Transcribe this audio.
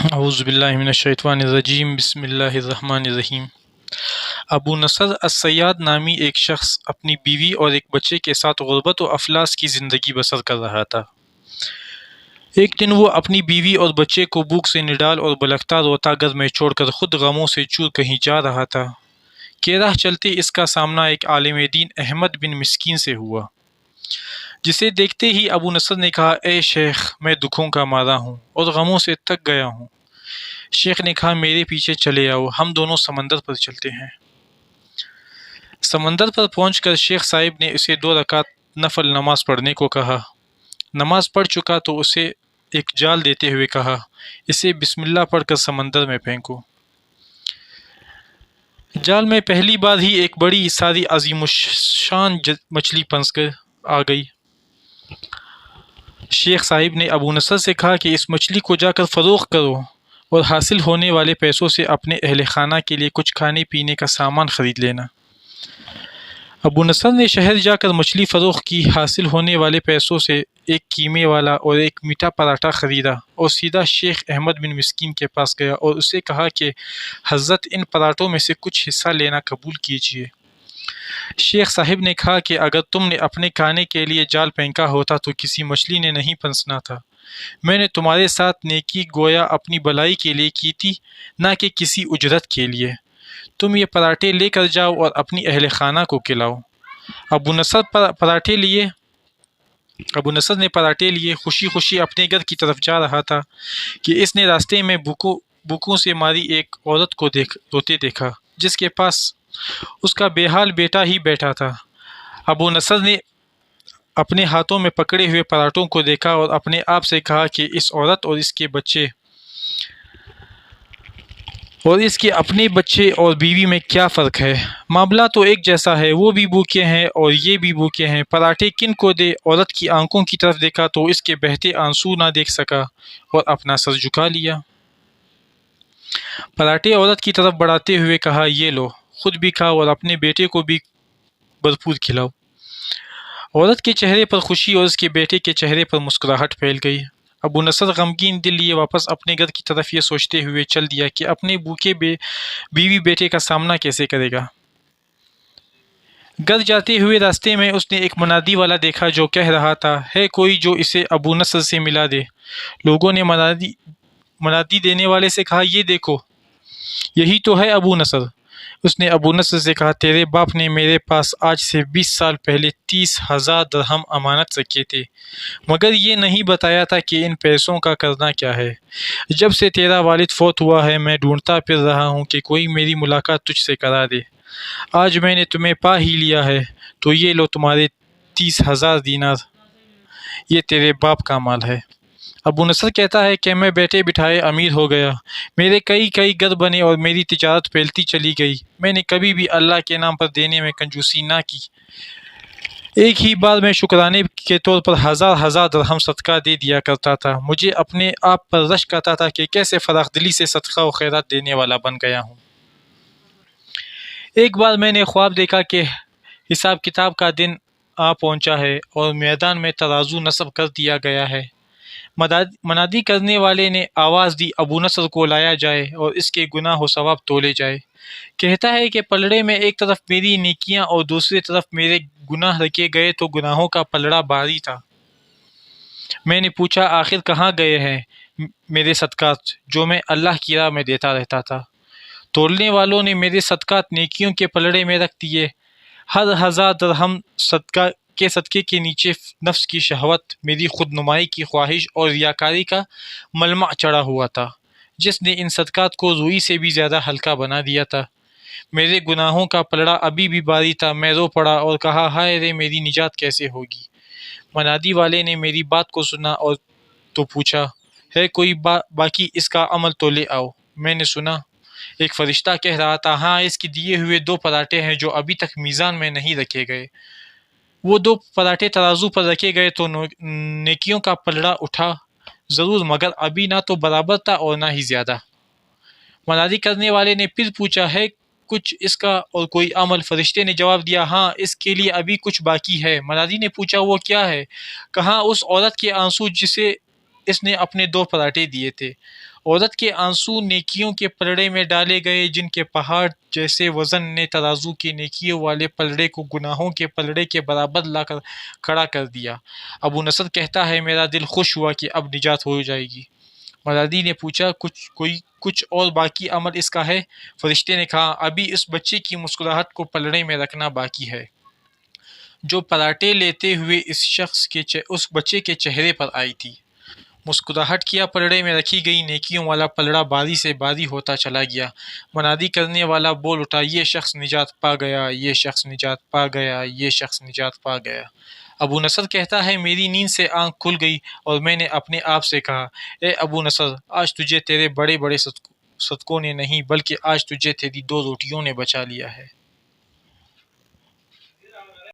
اعوذ باللہ من الشیطان الرجیم بسم اللہ الرحمن الرحیم۔ ابو نصر الصیاد نامی ایک شخص اپنی بیوی اور ایک بچے کے ساتھ غربت و افلاس کی زندگی بسر کر رہا تھا۔ ایک دن وہ اپنی بیوی اور بچے کو بھوک سے نڈال اور بلکتا روتا گھر میں چھوڑ کر خود غموں سے چور کہیں جا رہا تھا کہ راہ چلتے اس کا سامنا ایک عالم دین احمد بن مسکین سے ہوا، جسے دیکھتے ہی ابو نصر نے کہا، اے شیخ، میں دکھوں کا مارا ہوں اور غموں سے تک گیا ہوں۔ شیخ نے کہا، میرے پیچھے چلے آؤ، ہم دونوں سمندر پر چلتے ہیں۔ سمندر پر پہنچ کر شیخ صاحب نے اسے 2 رکعت نفل نماز پڑھنے کو کہا۔ نماز پڑھ چکا تو اسے ایک جال دیتے ہوئے کہا، اسے بسم اللہ پڑھ کر سمندر میں پھینکو۔ جال میں پہلی بار ہی ایک بڑی ساری عظیم الشان مچھلی پھنس کر آ گئی۔ شیخ صاحب نے ابو نصر سے کہا کہ اس مچھلی کو جا کر فروخت کرو اور حاصل ہونے والے پیسوں سے اپنے اہل خانہ کے لیے کچھ کھانے پینے کا سامان خرید لینا۔ ابو نصر نے شہر جا کر مچھلی فروخت کی، حاصل ہونے والے پیسوں سے ایک قیمے والا اور ایک میٹھا پراٹھا خریدا اور سیدھا شیخ احمد بن مسکین کے پاس گیا اور اسے کہا کہ حضرت، ان پراٹھوں میں سے کچھ حصہ لینا قبول کیجیے۔ شیخ صاحب نے کہا کہ اگر تم نے اپنے کھانے کے لیے جال پھینکا ہوتا تو کسی مچھلی نے نہیں پھنسنا تھا۔ میں نے تمہارے ساتھ نیکی گویا اپنی بلائی کے لیے کی تھی، نہ کہ کسی اجرت کے لیے۔ تم یہ پراٹھے لے کر جاؤ اور اپنی اہل خانہ کو کھلاؤ۔ ابو نصر نے پراٹھے لیے خوشی خوشی اپنے گھر کی طرف جا رہا تھا کہ اس نے راستے میں بھوکوں سے ماری ایک عورت کو روتے دیکھا، جس کے پاس اس کا بے حال بیٹا ہی بیٹھا تھا۔ ابو نصر نے اپنے ہاتھوں میں پکڑے ہوئے پراٹھوں کو دیکھا اور اپنے آپ سے کہا کہ اس عورت اور اس کے بچے اور اس کے اپنے بچے اور بیوی میں کیا فرق ہے؟ معاملہ تو ایک جیسا ہے، وہ بھی بھوکے ہیں اور یہ بھی بھوکے ہیں۔ پراٹھے کن کو دے؟ عورت کی آنکھوں کی طرف دیکھا تو اس کے بہتے آنسو نہ دیکھ سکا اور اپنا سر جھکا لیا۔ پراٹھے عورت کی طرف بڑھاتے ہوئے کہا، یہ لو، خود بھی کھاؤ اور اپنے بیٹے کو بھی بھرپور کھلاؤ۔ عورت کے چہرے پر خوشی اور اس کے بیٹے کے چہرے پر مسکراہٹ پھیل گئی۔ ابو نصر غمگین دل لیے واپس اپنے گھر کی طرف یہ سوچتے ہوئے چل دیا کہ اپنے بھوکے بیوی بیٹے کا سامنا کیسے کرے گا۔ گھر جاتے ہوئے راستے میں اس نے ایک منادی والا دیکھا جو کہہ رہا تھا، ہے کوئی جو اسے ابو نصر سے ملا دے؟ لوگوں نے منادی دینے والے سے کہا، یہ دیکھو، یہی تو ہے ابو نصر۔ اس نے ابو نصر سے کہا، تیرے باپ نے میرے پاس آج سے 20 سال پہلے 30,000 درہم امانت رکھے تھے، مگر یہ نہیں بتایا تھا کہ ان پیسوں کا کرنا کیا ہے۔ جب سے تیرا والد فوت ہوا ہے میں ڈھونڈتا پھر رہا ہوں کہ کوئی میری ملاقات تجھ سے کرا دے۔ آج میں نے تمہیں پا ہی لیا ہے، تو یہ لو تمہارے 30,000 دینار، یہ تیرے باپ کا مال ہے۔ ابو نصر کہتا ہے کہ میں بیٹھے بٹھائے امیر ہو گیا، میرے کئی گھر بنے اور میری تجارت پھیلتی چلی گئی۔ میں نے کبھی بھی اللہ کے نام پر دینے میں کنجوسی نہ کی۔ ایک ہی بار میں شکرانے کے طور پر 1000 درہم صدقہ دے دیا کرتا تھا۔ مجھے اپنے آپ پر رشک آتا تھا کہ کیسے فراخ دلی سے صدقہ و خیرات دینے والا بن گیا ہوں۔ ایک بار میں نے خواب دیکھا کہ حساب کتاب کا دن آ پہنچا ہے اور میدان میں ترازو نصب کر دیا گیا ہے۔ منادی کرنے والے نے آواز دی، ابو نصر کو لایا جائے اور اس کے گناہ و ثواب تولے جائے۔ کہتا ہے کہ پلڑے میں ایک طرف میری نیکیاں اور دوسری طرف میرے گناہ رکھے گئے تو گناہوں کا پلڑا بھاری تھا۔ میں نے پوچھا، آخر کہاں گئے ہیں میرے صدقات جو میں اللہ کی راہ میں دیتا رہتا تھا؟ تولنے والوں نے میرے صدقات نیکیوں کے پلڑے میں رکھ دیے۔ ہر 1000 درہم صدقے کے نیچے نفس کی شہوت، میری خود نمائی کی خواہش اور ریاکاری کا ملمع چڑھا ہوا تھا، جس نے ان صدقات کو روئی سے بھی زیادہ ہلکا بنا دیا تھا۔ میرے گناہوں کا پلڑا ابھی بھی بھاری تھا۔ میں رو پڑا اور کہا، ہائے رے، میری نجات کیسے ہوگی؟ منادی والے نے میری بات کو سنا اور تو پوچھا، ہے کوئی باقی؟ اس کا عمل تو لے آؤ۔ میں نے سنا ایک فرشتہ کہہ رہا تھا، ہاں، اس کے دیے ہوئے 2 پراٹھے ہیں جو ابھی تک میزان میں نہیں رکھے گئے۔ وہ 2 پراٹھے ترازو پر رکھے گئے تو نیکیوں کا پلڑا اٹھا ضرور، مگر ابھی نہ تو برابر تھا اور نہ ہی زیادہ۔ منادی کرنے والے نے پھر پوچھا، ہے کچھ اس کا اور کوئی عمل؟ فرشتے نے جواب دیا، ہاں، اس کے لیے ابھی کچھ باقی ہے۔ منادی نے پوچھا، وہ کیا ہے؟ کہا، اس عورت کے آنسو جسے اس نے اپنے 2 پراٹھے دیے تھے عورت کے آنسو نیکیوں کے پلڑے میں ڈالے گئے، جن کے پہاڑ جیسے وزن نے ترازو کے نیکیوں والے پلڑے کو گناہوں کے پلڑے کے برابر لا کر کھڑا کر دیا۔ ابو نصر کہتا ہے میرا دل خوش ہوا کہ اب نجات ہو جائے گی۔ مرادی نے پوچھا کچھ اور باقی عمل اس کا ہے؟ فرشتے نے کہا ابھی اس بچے کی مسکراہٹ کو پلڑے میں رکھنا باقی ہے، جو پراٹھے لیتے ہوئے اس بچے کے چہرے پر آئی تھی۔ مسکراہٹ کیا پلڑے میں رکھی گئی نیکیوں والا پلڑا باری سے باری ہوتا چلا گیا۔ منادی کرنے والا بول اٹھا یہ شخص نجات پا گیا، یہ شخص نجات پا گیا، یہ شخص نجات پا گیا۔ ابو نصر کہتا ہے میری نیند سے آنکھ کھل گئی اور میں نے اپنے آپ سے کہا اے ابو نصر، آج تجھے تیرے بڑے بڑے صدقوں نے نہیں بلکہ آج تجھے تیری 2 روٹیوں نے بچا لیا ہے۔